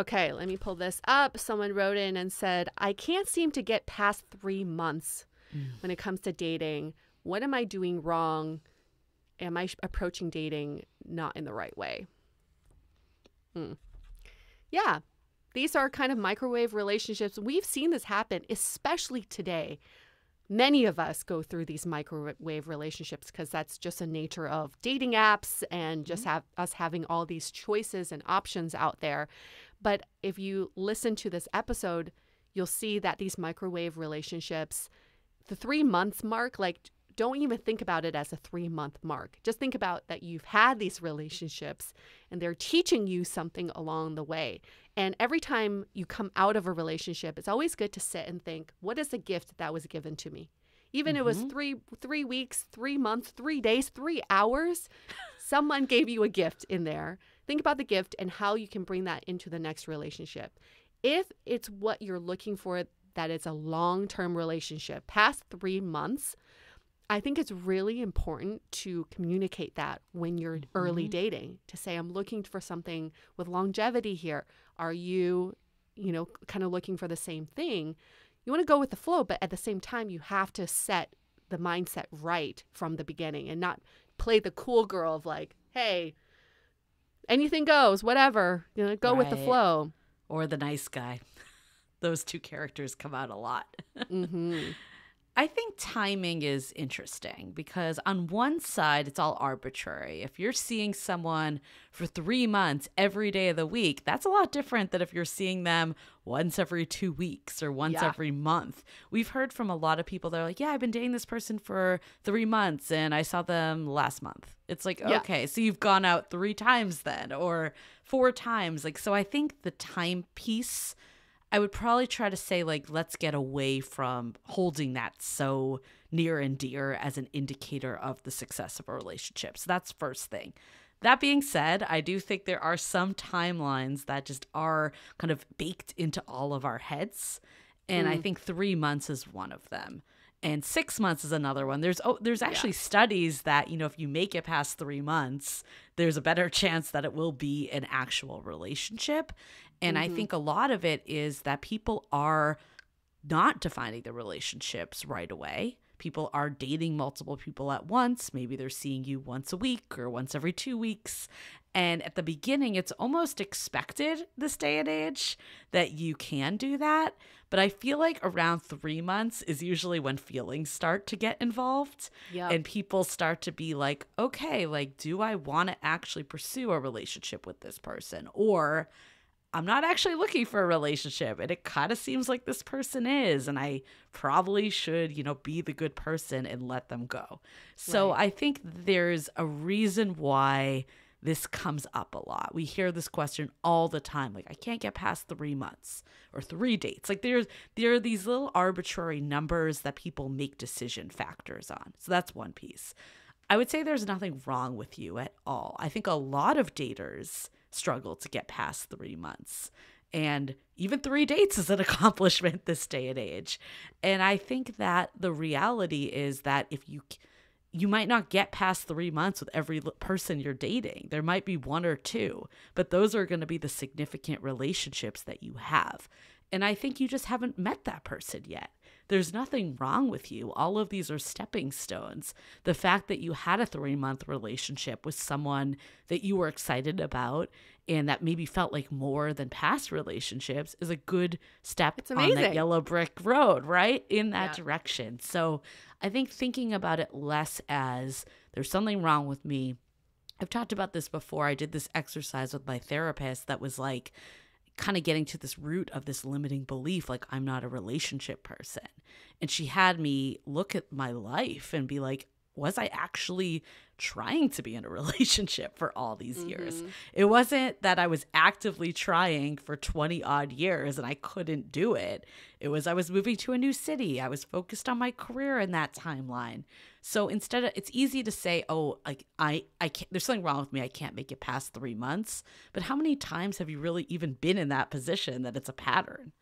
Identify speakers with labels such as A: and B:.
A: Okay, let me pull this up. Someone wrote in and said, I can't seem to get past 3 months when it comes to dating. What am I doing wrong? Am I approaching dating not in the right way? Yeah, these are kind of microwave relationships. We've seen this happen, especially today. Many of us go through these microwave relationships because that's just a nature of dating apps and just us having all these choices and options out there. But if you listen to this episode, you'll see that these microwave relationships, the 3 months mark, like, don't even think about it as a 3-month mark. Just think about that you've had these relationships and they're teaching you something along the way. And every time you come out of a relationship, it's always good to sit and think, what is the gift that was given to me? Even it was 3 weeks, 3 months, 3 days, 3 hours, someone gave you a gift in there. Think about the gift and how you can bring that into the next relationship. If it's what you're looking for, that it's a long-term relationship, past 3 months, I think it's really important to communicate that when you're early dating, to say, I'm looking for something with longevity here. Are you, kind of looking for the same thing? You want to go with the flow, but at the same time, you have to set the mindset right from the beginning and not play the cool girl of like, hey, anything goes, whatever, go with the flow.
B: Or the nice guy. Those two characters come out a lot. I think timing is interesting because on one side, it's all arbitrary. If you're seeing someone for 3 months every day of the week, that's a lot different than if you're seeing them once every 2 weeks or once every month. We've heard from a lot of people that are like, yeah, I've been dating this person for 3 months and I saw them last month. It's like, okay, so you've gone out 3 times then or 4 times. Like, so I think the time piece, I would probably try to say, like, let's get away from holding that so near and dear as an indicator of the success of a relationship. So that's first thing. That being said, I do think there are some timelines that just are kind of baked into all of our heads. And I think 3 months is one of them. And 6 months is another one. There's actually studies that, if you make it past 3 months, there's a better chance that it will be an actual relationship. And I think a lot of it is that people are not defining the relationships right away. People are dating multiple people at once. Maybe they're seeing you once a week or once every 2 weeks. And at the beginning, it's almost expected this day and age that you can do that. But I feel like around 3 months is usually when feelings start to get involved. And people start to be like, okay, like, do I want to actually pursue a relationship with this person? Or I'm not actually looking for a relationship and it kind of seems like this person is, and I probably should, be the good person and let them go. So I think there's a reason why this comes up a lot. We hear this question all the time. Like, I can't get past 3 months or 3 dates. Like there are these little arbitrary numbers that people make decision factors on. So that's one piece. I would say there's nothing wrong with you at all. I think a lot of daters struggle to get past 3 months. And even 3 dates is an accomplishment this day and age. And I think that the reality is that if you might not get past 3 months with every person you're dating. There might be 1 or 2, but those are going to be the significant relationships that you have. And I think you just haven't met that person yet. There's nothing wrong with you. All of these are stepping stones. The fact that you had a 3-month relationship with someone that you were excited about and that maybe felt like more than past relationships is a good step on that yellow brick road, right? In that direction. So I think thinking about it less as there's something wrong with me. I've talked about this before. I did this exercise with my therapist that was like, kind of getting to this root of this limiting belief, like I'm not a relationship person. And she had me look at my life and be like, was I actually trying to be in a relationship for all these years? It wasn't that I was actively trying for 20 odd years and I couldn't do it. It was I was moving to a new city. I was focused on my career in that timeline. So instead of, it's easy to say, oh, like I can't, there's something wrong with me. I can't make it past 3 months. But how many times have you really even been in that position that it's a pattern?